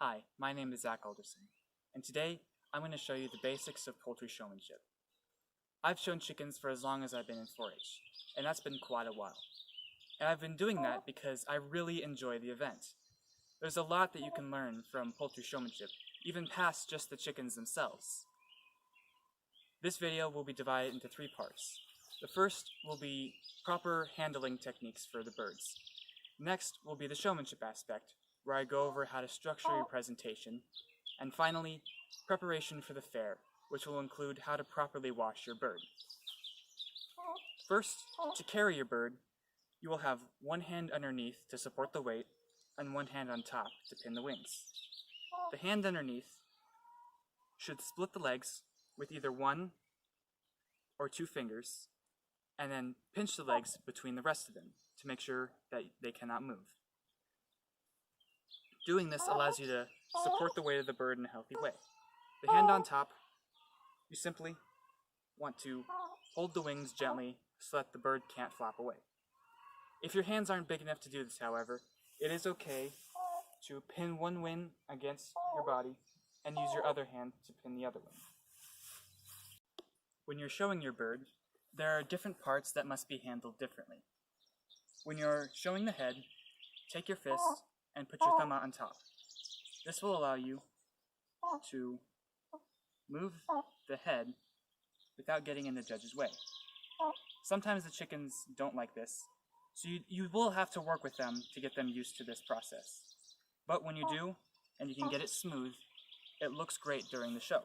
Hi, my name is Zach Alderson, and today I'm going to show you the basics of poultry showmanship. I've shown chickens for as long as I've been in 4-H, and that's been quite a while. And I've been doing that because I really enjoy the event. There's a lot that you can learn from poultry showmanship, even past just the chickens themselves. This video will be divided into 3 parts. The first will be proper handling techniques for the birds. Next will be the showmanship aspect, where I go over how to structure your presentation. And finally, preparation for the fair, which will include how to properly wash your bird. First, to carry your bird, you will have one hand underneath to support the weight and one hand on top to pin the wings. The hand underneath should split the legs with either 1 or 2 fingers, and then pinch the legs between the rest of them to make sure that they cannot move. Doing this allows you to support the weight of the bird in a healthy way. The hand on top, you simply want to hold the wings gently so that the bird can't flap away. If your hands aren't big enough to do this, however, it is okay to pin one wing against your body and use your other hand to pin the other wing. When you're showing your bird, there are different parts that must be handled differently. When you're showing the head, take your fist and put your thumb out on top. This will allow you to move the head without getting in the judge's way. Sometimes the chickens don't like this, so you will have to work with them to get them used to this process. But when you do, and you can get it smooth, it looks great during the show.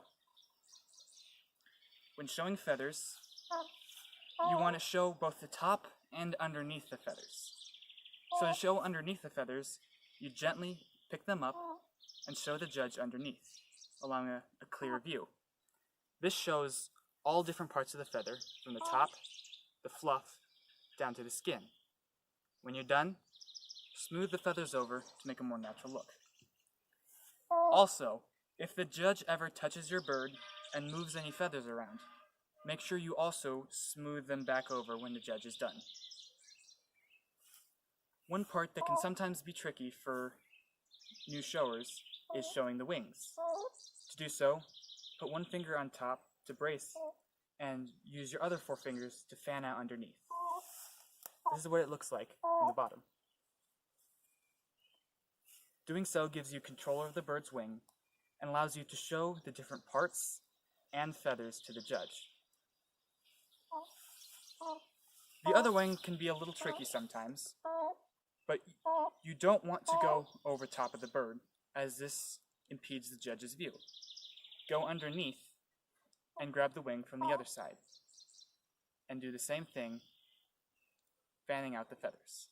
When showing feathers, you want to show both the top and underneath the feathers. So to show underneath the feathers, you gently pick them up and show the judge underneath, allowing a clear view. This shows all different parts of the feather, from the top, the fluff, down to the skin. When you're done, smooth the feathers over to make a more natural look. Also, if the judge ever touches your bird and moves any feathers around, make sure you also smooth them back over when the judge is done. One part that can sometimes be tricky for new showers is showing the wings. To do so, put one finger on top to brace and use your other 4 fingers to fan out underneath. This is what it looks like from the bottom. Doing so gives you control of the bird's wing and allows you to show the different parts and feathers to the judge. The other wing can be a little tricky sometimes, but you don't want to go over top of the bird, as this impedes the judge's view. Go underneath and grab the wing from the other side, and do the same thing, fanning out the feathers.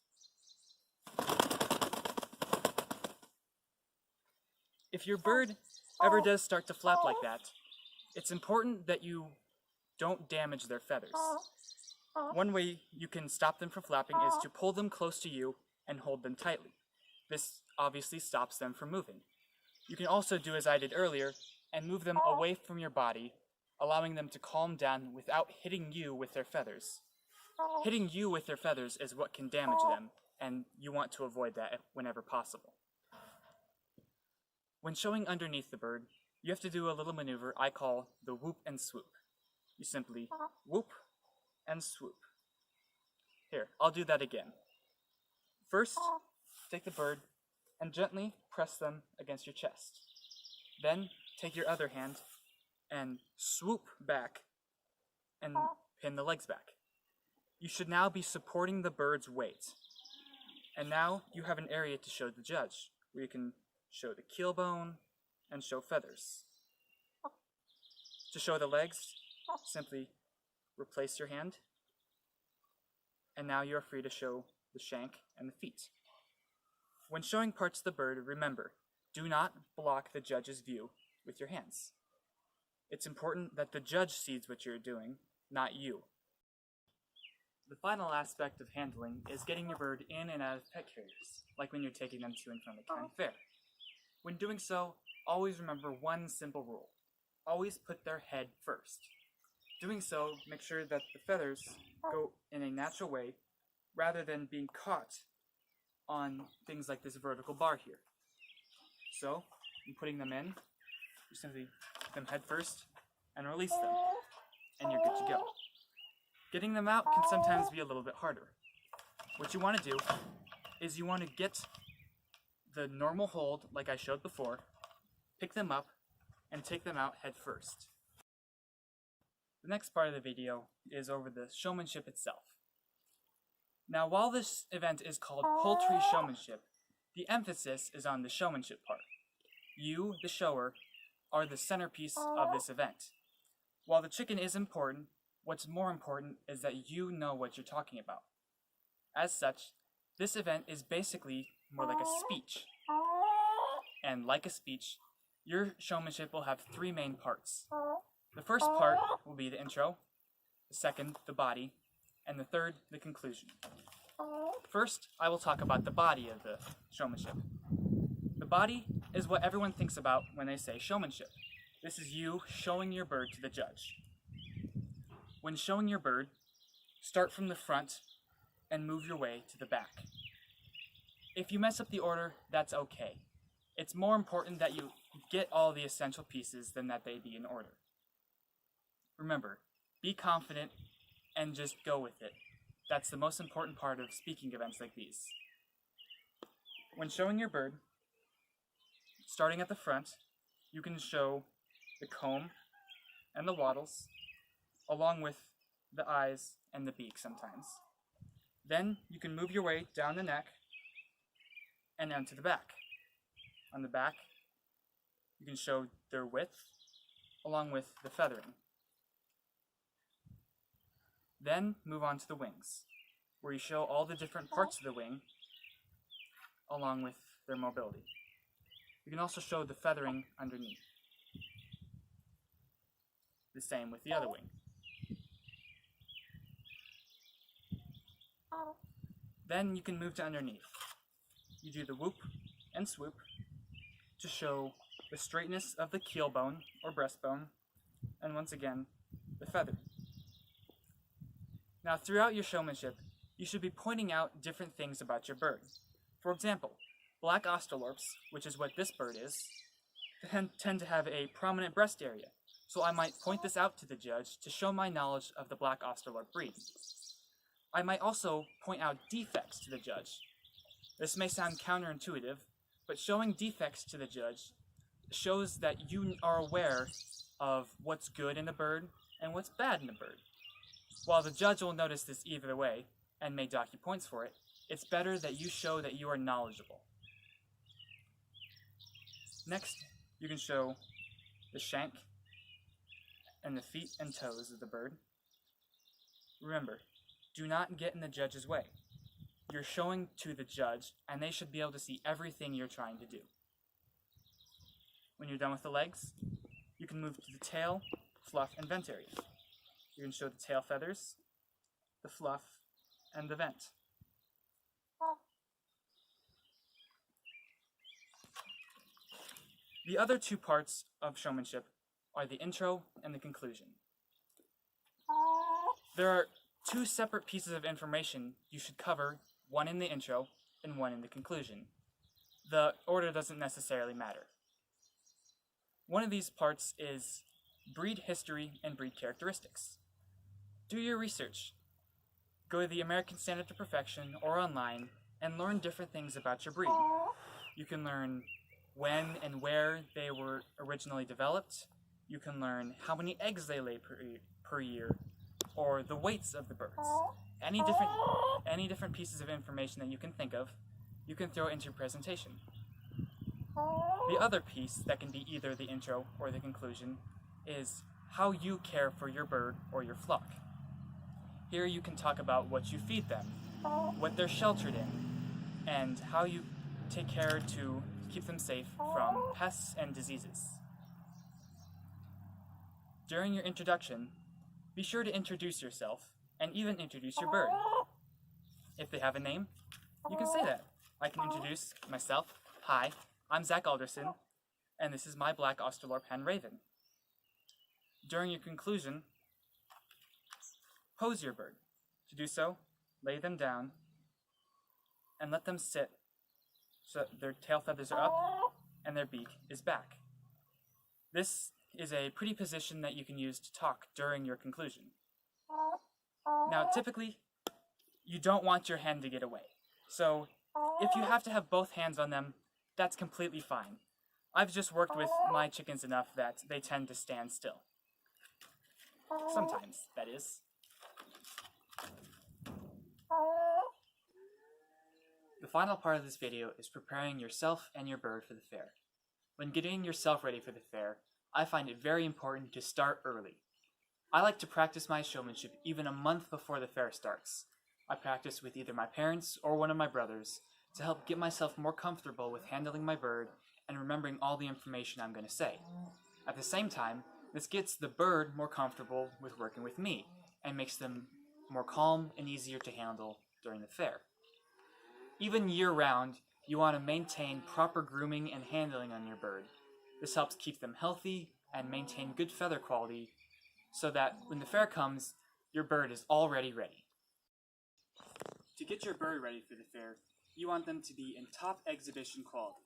If your bird ever does start to flap like that, it's important that you don't damage their feathers. One way you can stop them from flapping is to pull them close to you and hold them tightly. This obviously stops them from moving. You can also do as I did earlier and move them away from your body, allowing them to calm down without hitting you with their feathers. Hitting you with their feathers is what can damage them, and you want to avoid that whenever possible. When showing underneath the bird, you have to do a little maneuver I call the whoop and swoop. You simply whoop and swoop. Here, I'll do that again. First, take the bird and gently press them against your chest. Then, take your other hand and swoop back and pin the legs back. You should now be supporting the bird's weight. And now you have an area to show the judge, where you can show the keel bone and show feathers. To show the legs, simply replace your hand, and now you are free to show the shank and the feet. When showing parts of the bird, remember, do not block the judge's view with your hands. It's important that the judge sees what you're doing, not you. The final aspect of handling is getting your bird in and out of pet carriers, like when you're taking them to and from the county fair. When doing so, always remember one simple rule. Always put their head first. Doing so, make sure that the feathers go in a natural way rather than being caught on things like this vertical bar here. So, and putting them in, you simply put them head first and release them, and you're good to go. Getting them out can sometimes be a little bit harder. What you want to do is you want to get the normal hold, like I showed before, pick them up, and take them out head first. The next part of the video is over the showmanship itself. Now, while this event is called Poultry Showmanship, the emphasis is on the showmanship part. You, the shower, are the centerpiece of this event. While the chicken is important, what's more important is that you know what you're talking about. As such, this event is basically more like a speech. And like a speech, your showmanship will have three main parts. The first part will be the intro, the second, the body, and the third, the conclusion. First, I will talk about the body of the showmanship. The body is what everyone thinks about when they say showmanship. This is you showing your bird to the judge. When showing your bird, start from the front and move your way to the back. If you mess up the order, that's okay. It's more important that you get all the essential pieces than that they be in order. Remember, be confident and just go with it. That's the most important part of speaking events like these. When showing your bird, starting at the front, you can show the comb and the wattles, along with the eyes and the beak sometimes. Then you can move your way down the neck and down to the back. On the back, you can show their width, along with the feathering. Then move on to the wings, where you show all the different parts of the wing, along with their mobility. You can also show the feathering underneath. The same with the other wing. Then you can move to underneath. You do the whoop and swoop to show the straightness of the keel bone or breastbone, and once again, the feathering. Now, throughout your showmanship, you should be pointing out different things about your bird. For example, black Australorps, which is what this bird is, tend to have a prominent breast area, so I might point this out to the judge to show my knowledge of the black Australorp breed. I might also point out defects to the judge. This may sound counterintuitive, but showing defects to the judge shows that you are aware of what's good in a bird and what's bad in a bird. While the judge will notice this either way and may dock you points for it, it's better that you show that you are knowledgeable. Next, you can show the shank and the feet and toes of the bird. Remember, do not get in the judge's way. You're showing to the judge, and they should be able to see everything you're trying to do. When you're done with the legs, you can move to the tail, fluff, and vent area. You can show the tail feathers, the fluff, and the vent. The other two parts of showmanship are the intro and the conclusion. There are two separate pieces of information you should cover, one in the intro and one in the conclusion. The order doesn't necessarily matter. One of these parts is breed history and breed characteristics. Do your research. Go to the American Standard to Perfection or online and learn different things about your breed. You can learn when and where they were originally developed. You can learn how many eggs they lay per year, or the weights of the birds. Any different pieces of information that you can think of, you can throw into your presentation. The other piece that can be either the intro or the conclusion is how you care for your bird or your flock. Here you can talk about what you feed them, what they're sheltered in, and how you take care to keep them safe from pests and diseases. During your introduction, be sure to introduce yourself and even introduce your bird. If they have a name, you can say that. I can introduce myself. Hi, I'm Zach Alderson, and this is my black Australorp hen Raven. During your conclusion, pose your bird. To do so, lay them down and let them sit so their tail feathers are up and their beak is back. This is a pretty position that you can use to talk during your conclusion. Now, typically, you don't want your hand to get away. So, if you have to have both hands on them, that's completely fine. I've just worked with my chickens enough that they tend to stand still. Sometimes, that is. The final part of this video is preparing yourself and your bird for the fair. When getting yourself ready for the fair, I find it very important to start early. I like to practice my showmanship even a month before the fair starts. I practice with either my parents or one of my brothers to help get myself more comfortable with handling my bird and remembering all the information I'm going to say. At the same time, this gets the bird more comfortable with working with me and makes them more calm and easier to handle during the fair. Even year-round, you want to maintain proper grooming and handling on your bird. This helps keep them healthy and maintain good feather quality so that when the fair comes, your bird is already ready. To get your bird ready for the fair, you want them to be in top exhibition quality.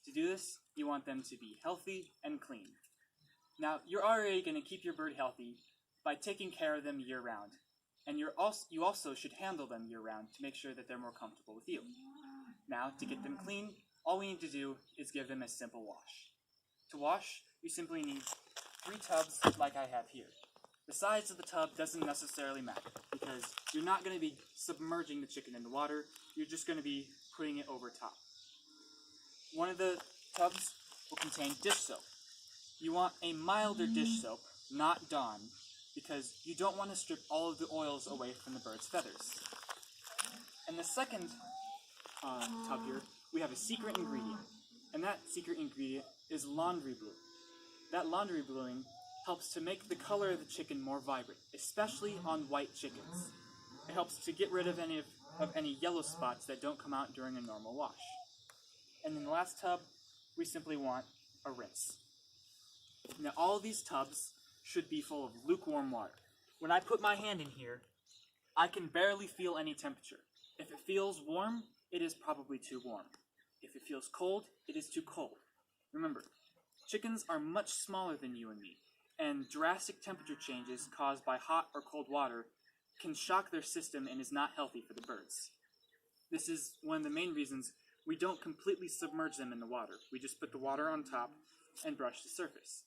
To do this, you want them to be healthy and clean. Now, you're already going to keep your bird healthy by taking care of them year-round. And you also should handle them year-round to make sure that they're more comfortable with you. Now, to get them clean, all we need to do is give them a simple wash. To wash, you simply need 3 tubs like I have here. The size of the tub doesn't necessarily matter because you're not going to be submerging the chicken in the water, you're just going to be putting it over top. One of the tubs will contain dish soap. You want a milder dish soap, not Dawn, because you don't want to strip all of the oils away from the bird's feathers. And the second tub here, we have a secret ingredient, and that secret ingredient is laundry blue. That laundry bluing helps to make the color of the chicken more vibrant, especially on white chickens. It helps to get rid of any yellow spots that don't come out during a normal wash. And in the last tub, we simply want a rinse. Now all of these tubs should be full of lukewarm water. When I put my hand in here, I can barely feel any temperature. If it feels warm, it is probably too warm. If it feels cold, it is too cold. Remember, chickens are much smaller than you and me, and drastic temperature changes caused by hot or cold water can shock their system and is not healthy for the birds. This is one of the main reasons we don't completely submerge them in the water. We just put the water on top and brush the surface.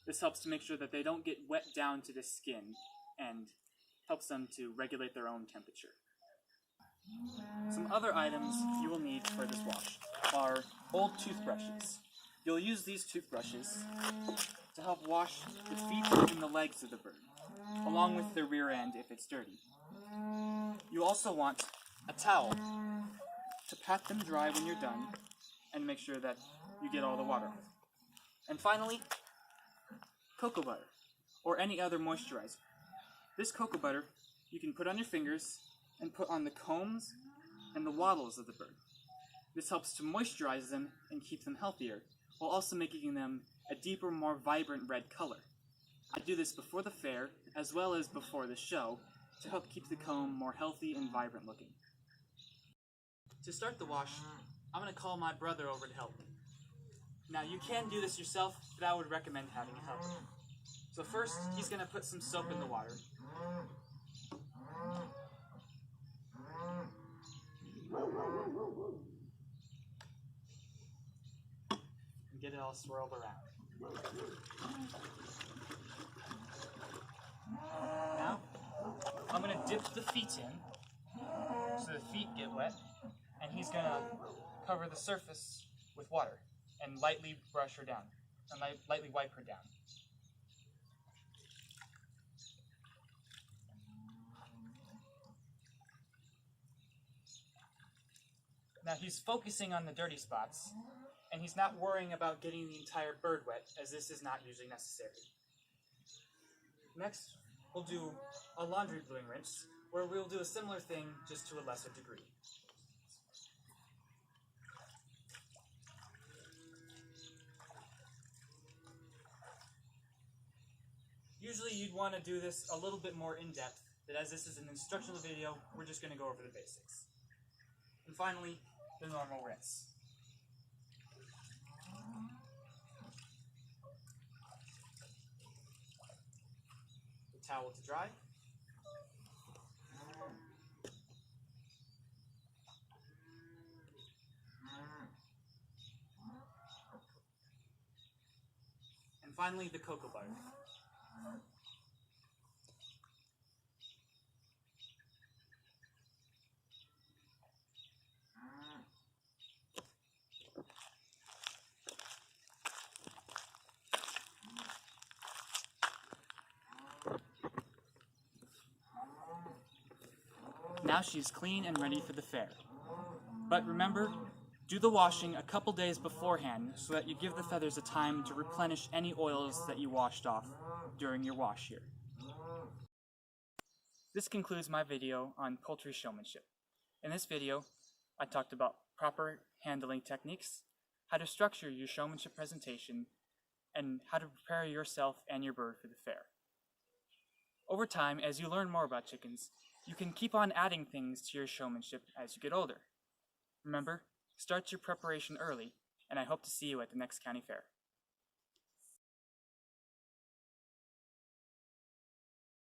This helps to make sure that they don't get wet down to the skin and helps them to regulate their own temperature. Some other items you will need for this wash are old toothbrushes. You'll use these toothbrushes to help wash the feet and the legs of the bird, along with the rear end if it's dirty. You also want a towel to pat them dry when you're done and make sure that you get all the water off. And finally, cocoa butter, or any other moisturizer. This cocoa butter you can put on your fingers and put on the combs and the wattles of the bird. This helps to moisturize them and keep them healthier, while also making them a deeper, more vibrant red color. I do this before the fair, as well as before the show, to help keep the comb more healthy and vibrant looking. To start the wash, I'm going to call my brother over to help me. Now, you can do this yourself, but I would recommend having a helper. So first, he's going to put some soap in the water. And get it all swirled around. Now, I'm going to dip the feet in, so the feet get wet, and he's going to cover the surface with water and lightly brush her down, and lightly wipe her down. Now he's focusing on the dirty spots, and he's not worrying about getting the entire bird wet, as this is not usually necessary. Next, we'll do a laundry bluing rinse, where we'll do a similar thing, just to a lesser degree. Usually you'd want to do this a little bit more in-depth, but as this is an instructional video, we're just going to go over the basics. And finally, the normal rinse. towel to dry. And finally, the cocoa butter. Now she's clean and ready for the fair. But remember, do the washing a couple days beforehand so that you give the feathers a time to replenish any oils that you washed off during your wash year. This concludes my video on poultry showmanship. In this video, I talked about proper handling techniques, how to structure your showmanship presentation, and how to prepare yourself and your bird for the fair. Over time, as you learn more about chickens, you can keep on adding things to your showmanship as you get older. Remember, start your preparation early, and I hope to see you at the next county fair.